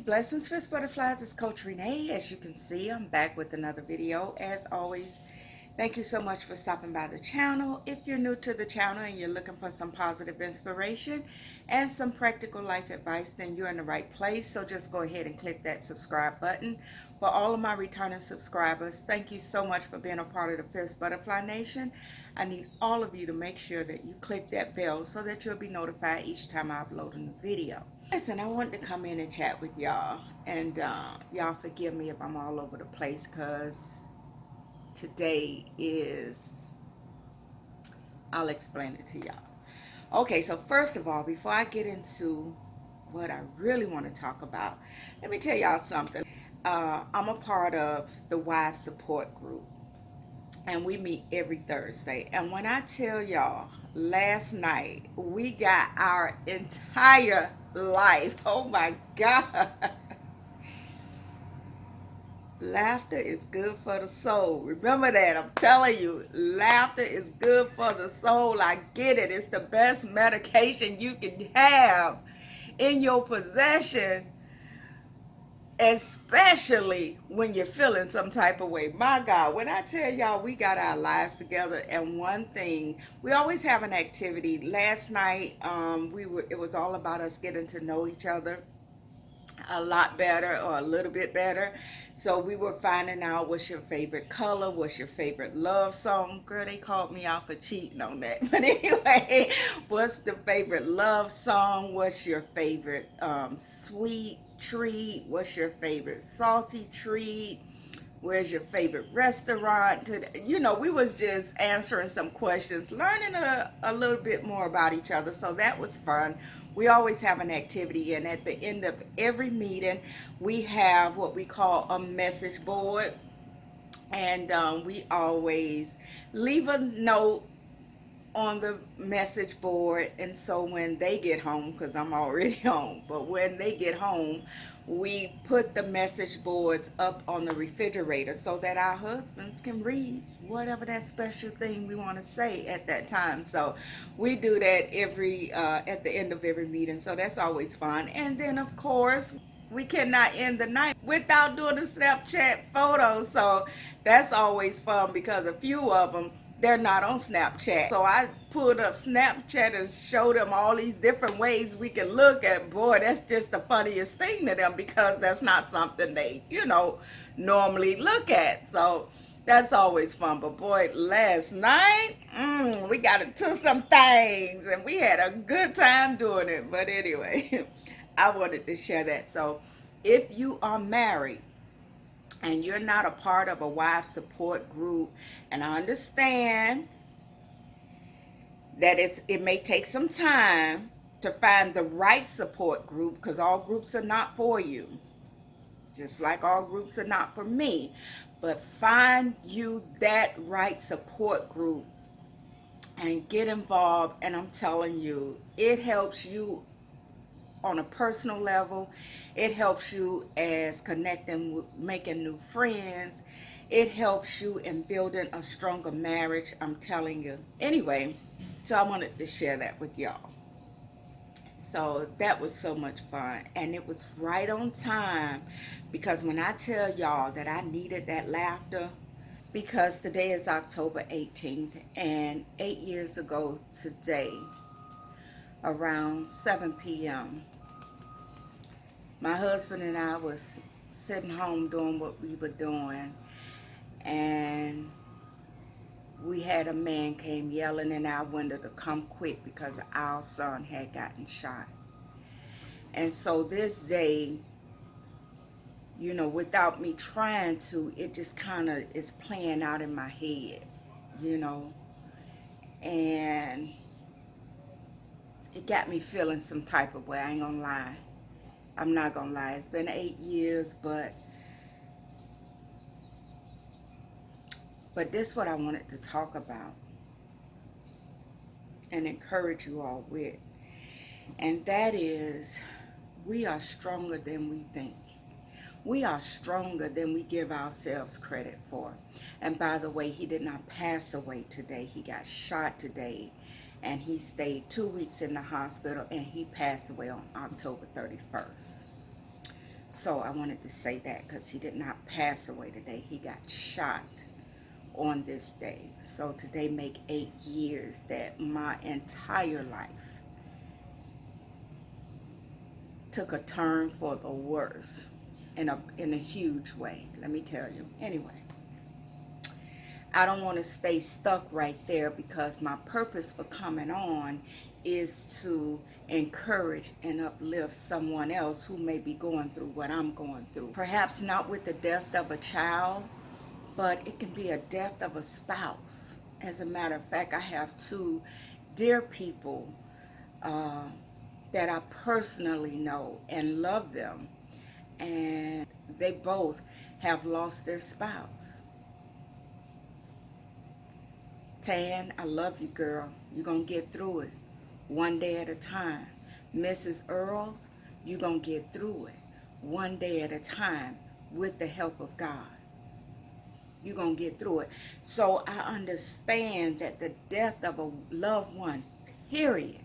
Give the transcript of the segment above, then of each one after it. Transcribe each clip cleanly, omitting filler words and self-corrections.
Blessings, fierce butterflies. It's Coach Renee. As you can see, I'm back with another video. As always, thank you so much for stopping by the channel. If you're new to the channel and you're looking for some positive inspiration and some practical life advice, then you're in the right place. So just go ahead and click that subscribe button. For all of my returning subscribers, thank you so much for being a part of the Fierce Butterfly Nation. I need all of you to make sure that you click that bell so that you'll be notified each time I upload a new video. Listen, I wanted to come in and chat with y'all, and y'all forgive me if I'm all over the place, because today is, I'll explain it to y'all. Okay, so first of all, before I get into what I really want to talk about, let me tell y'all something. I'm a part of the Wives Support Group, and we meet every Thursday. And when I tell y'all, last night we got our entire life, oh my God. Laughter is good for the soul. Remember that. I'm telling you, laughter is good for the soul. I get it. It's the best medication you can have in your possession, especially when you're feeling some type of way. My God, when I tell y'all we got our lives together, and one thing, we always have an activity. Last night, it was all about us getting to know each other a lot better, or a little bit better. So we were finding out what's your favorite color, what's your favorite love song. Girl, they called me out for cheating on that. But anyway, what's the favorite love song? What's your favorite sweet treat? What's your favorite salty treat? Where's your favorite restaurant? You know, we was just answering some questions, learning a little bit more about each other. So that was fun. We always have an activity, and at the end of every meeting, we have what we call a message board. And we always leave a note on the message board, and so when they get home, because I'm already home, but when they get home, we put the message boards up on the refrigerator so that our husbands can read whatever that special thing we want to say at that time. So we do that every at the end of every meeting, so that's always fun. And then of course, we cannot end the night without doing the Snapchat photos. So that's always fun, because a few of them, they're not on Snapchat. So I pulled up Snapchat and showed them all these different ways we can look at. Boy, that's just the funniest thing to them, because that's not something they, normally look at. So that's always fun. But boy, last night, we got into some things, and we had a good time doing it. But anyway, I wanted to share that. So if you are married and you're not a part of a wife support group, and I understand that it may take some time to find the right support group, because all groups are not for you, just like all groups are not for me. But find you that right support group and get involved. And I'm telling you, it helps you on a personal level. It helps you as connecting, making new friends. It helps you in building a stronger marriage, I'm telling you. Anyway, so I wanted to share that with y'all. So that was so much fun, and it was right on time, because when I tell y'all that I needed that laughter, because today is October 18th, and 8 years ago today, around 7 p.m., my husband and I was sitting home doing what we were doing, and we had a man came yelling in our window to come quick because our son had gotten shot. And so this day, without me trying to, it just kind of is playing out in my head, and it got me feeling some type of way. I ain't gonna lie. I'm not gonna lie. It's been 8 years, but this is what I wanted to talk about and encourage you all with. And that is, we are stronger than we think. We are stronger than we give ourselves credit for. And by the way, he did not pass away today. He got shot today, and he stayed 2 weeks in the hospital, and he passed away on October 31st. So I wanted to say that because he did not pass away today. He got shot on this day. So today make 8 years that my entire life took a turn for the worse in a huge way. Let me tell you. Anyway, I don't want to stay stuck right there because my purpose for coming on is to encourage and uplift someone else who may be going through what I'm going through. Perhaps not with the death of a child, but it can be a death of a spouse. As a matter of fact, I have two dear people uh, that I personally know and love them, and they both have lost their spouse. Tan, I love you, girl. You're going to get through it one day at a time. Mrs. Earls, you're going to get through it one day at a time with the help of God. You're going to get through it. So I understand that the death of a loved one, period,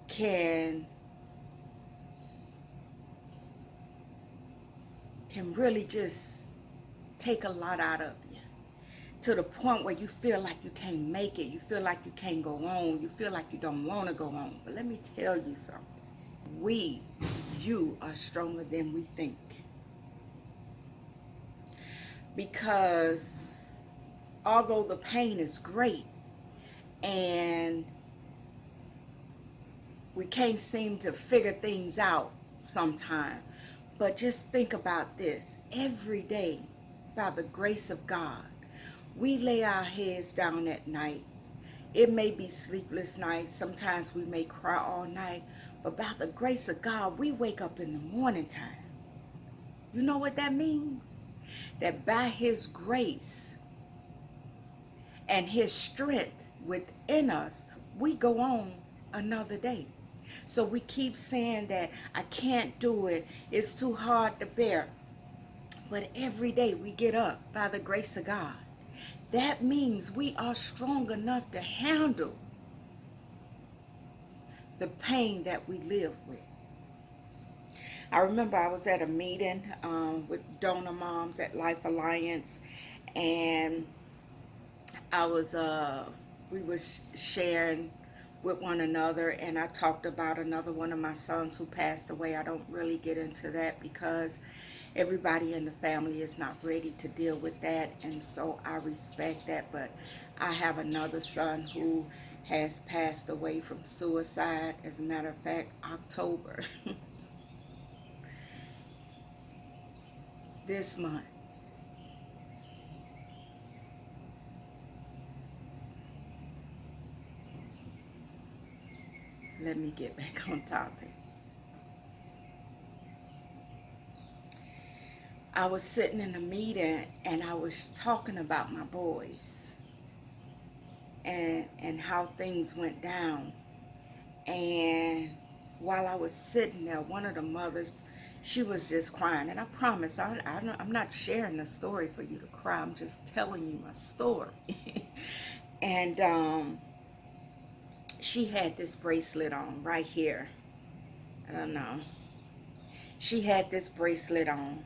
can really just take a lot out of you, to the point where you feel like you can't make it. You feel like you can't go on. You feel like you don't want to go on. But let me tell you something. You are stronger than we think. Because although the pain is great and we can't seem to figure things out sometimes, but just think about this. Every day, by the grace of God, we lay our heads down at night. It may be sleepless nights. Sometimes we may cry all night. But by the grace of God, we wake up in the morning time. You know what that means? That by His grace and His strength within us, we go on another day. So we keep saying that I can't do it. It's too hard to bear. But every day we get up by the grace of God. That means we are strong enough to handle the pain that we live with. I remember I was at a meeting with donor moms at Life Alliance, and we was sharing with one another, and I talked about another one of my sons who passed away. I don't really get into that because everybody in the family is not ready to deal with that, and so I respect that. But I have another son who has passed away from suicide. As a matter of fact, October this month. Let me get back on topic. I was sitting in a meeting and I was talking about my boys and how things went down. And while I was sitting there, one of the mothers, she was just crying. And I promise, I'm not sharing the story for you to cry. I'm just telling you my story. And she had this bracelet on right here. I don't know. She had this bracelet on.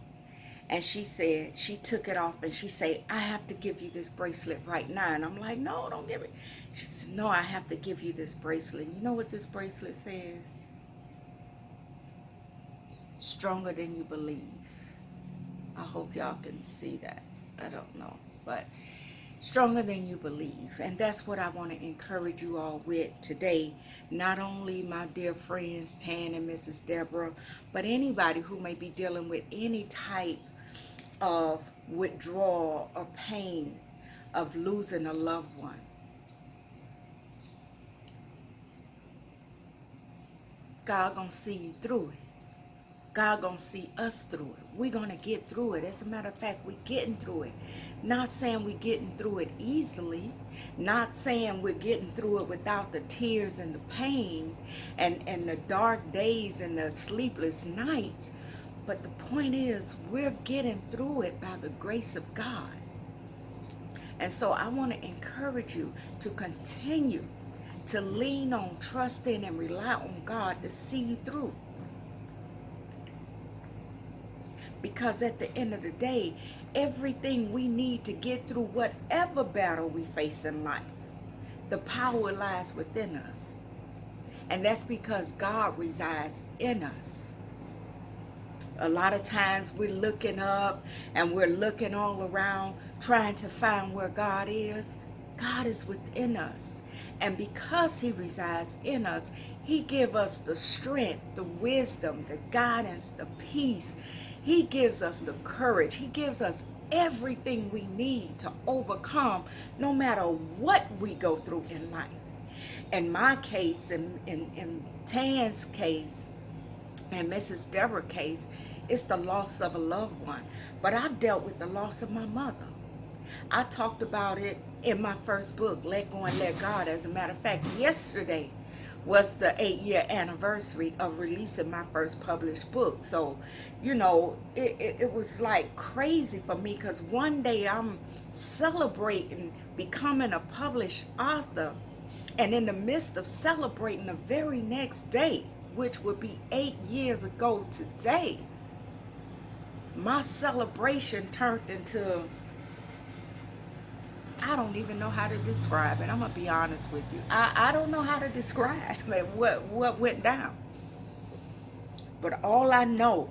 And she said, she took it off and she said, I have to give you this bracelet right now. And I'm like, no, don't give it. She said, no, I have to give you this bracelet. You know what this bracelet says? Stronger than you believe. I hope y'all can see that. I don't know. But stronger than you believe. And that's what I want to encourage you all with today. Not only my dear friends, Tan and Mrs. Deborah, but anybody who may be dealing with any type of withdrawal or pain of losing a loved one. God gonna see you through it. God gonna see us through it. We're gonna get through it. As a matter of fact, we're getting through it. Not saying we're getting through it easily. Not saying we're getting through it without the tears and the pain and the dark days and the sleepless nights. But the point is, we're getting through it by the grace of God. And so I want to encourage you to continue to lean on, trust in, and rely on God to see you through. Because at the end of the day, everything we need to get through whatever battle we face in life, the power lies within us. And that's because God resides in us. A lot of times we're looking up and we're looking all around trying to find where God is. God is within us. And because he resides in us, he gives us the strength, the wisdom, the guidance, the peace. He gives us the courage. He gives us everything we need to overcome no matter what we go through in life. In my case, in Tan's case, and Mrs. Deborah's case, it's the loss of a loved one. But I've dealt with the loss of my mother. I talked about it in my first book, Let Go and Let God. As a matter of fact, yesterday was the 8-year anniversary of releasing my first published book. So, it was like crazy for me, because one day I'm celebrating becoming a published author, and in the midst of celebrating, the very next day, which would be 8 years ago today, my celebration turned into, I don't even know how to describe it. I'm going to be honest with you. I don't know how to describe it, what went down. But all I know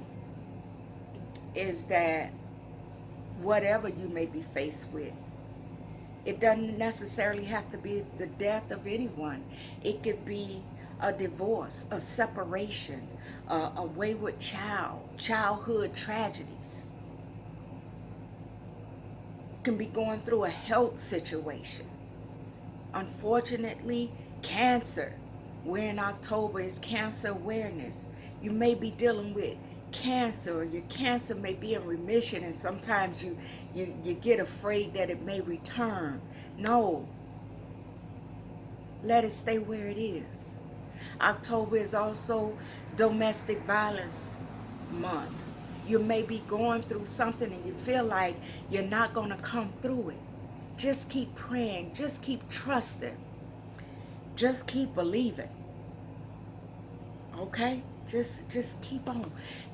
is that whatever you may be faced with, it doesn't necessarily have to be the death of anyone. It could be a divorce, a separation, a wayward child, childhood tragedies. Can be going through a health situation. Unfortunately, cancer. We're in October, it's Cancer Awareness. You may be dealing with cancer, or your cancer may be in remission, and sometimes you get afraid that it may return. No, let it stay where it is. October is also Domestic Violence Month. You may be going through something and you feel like you're not going to come through it. Just keep praying. Just keep trusting. Just keep believing. Okay? Just keep on.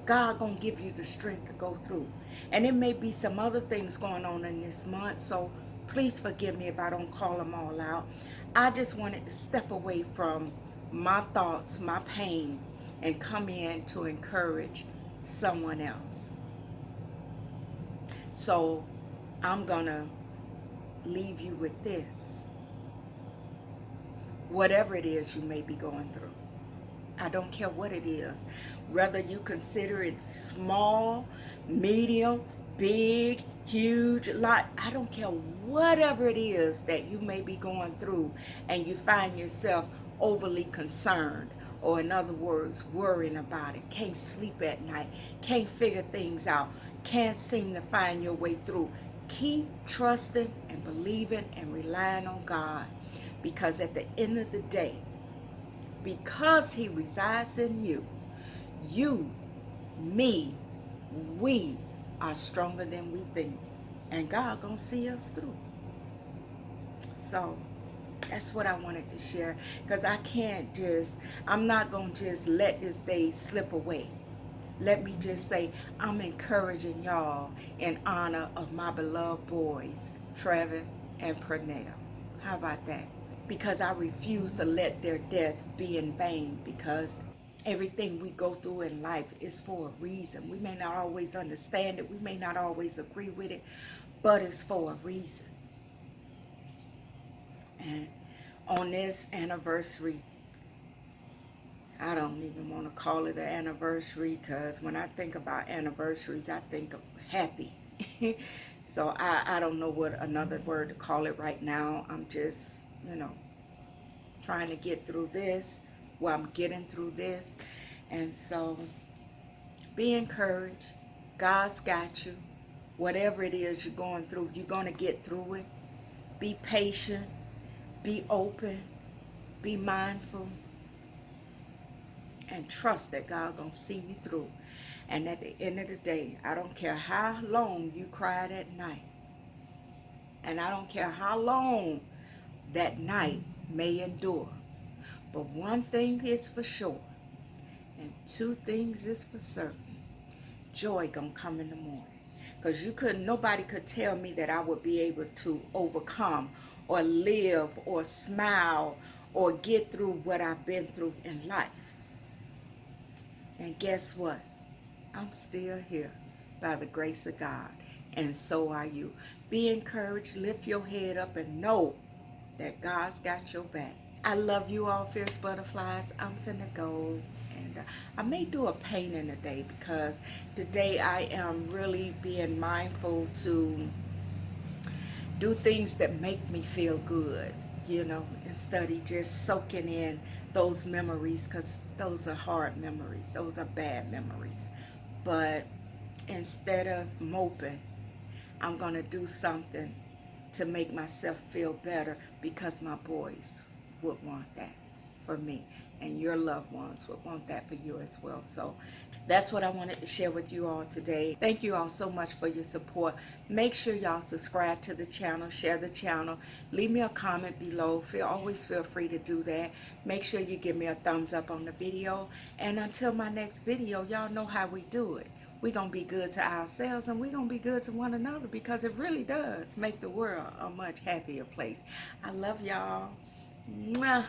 God gonna give you the strength to go through. And it may be some other things going on in this month, so please forgive me if I don't call them all out. I just wanted to step away from my thoughts, my pain, and come in to encourage someone else. So I'm gonna leave you with this. Whatever it is you may be going through, I don't care what it is, whether you consider it small, medium, big, huge, lot, I don't care, whatever it is that you may be going through and you find yourself overly concerned, or in other words, worrying about it, can't sleep at night, can't figure things out, can't seem to find your way through. Keep trusting and believing and relying on God, because at the end of the day, because he resides in you, you, me, we are stronger than we think. And God gonna see us through. So that's what I wanted to share, because I'm not gonna just let this day slip away. Let me just say, I'm encouraging y'all in honor of my beloved boys, Trevor and Pernell. How about that? Because I refuse to let their death be in vain, because everything we go through in life is for a reason. We may not always understand it, we may not always agree with it, but it's for a reason. And on this anniversary, I don't even want to call it an anniversary, because when I think about anniversaries, I think of happy. So I don't know what another word to call it right now. I'm just, trying to get through this. Well, I'm getting through this. And so be encouraged. God's got you. Whatever it is you're going through, you're going to get through it. Be patient. Be open. Be mindful. And trust that God's going to see you through. And at the end of the day, I don't care how long you cried at night. And I don't care how long that night may endure. But one thing is for sure, and two things is for certain. joy gonna come in the morning. Because nobody could tell me that I would be able to overcome or live or smile or get through what I've been through in life. And guess what? I'm still here by the grace of God. And so are you. Be encouraged, lift your head up, and know that God's got your back. I love you all, fierce butterflies. I'm finna go. And I may do a painting today because today I am really being mindful to do things that make me feel good, instead of just soaking in those memories, because those are hard memories. Those are bad memories. But instead of moping, I'm going to do something to make myself feel better, because my boys would want that for me, and your loved ones would want that for you as well. So that's what I wanted to share with you all today. Thank you all so much for your support. Make sure y'all subscribe to the channel, share the channel, leave me a comment below. Always feel free to do that. Make sure you give me a thumbs up on the video. And until my next video, y'all know how we do it. We're going to be good to ourselves, and we're going to be good to one another, because it really does make the world a much happier place. I love y'all. Mwah.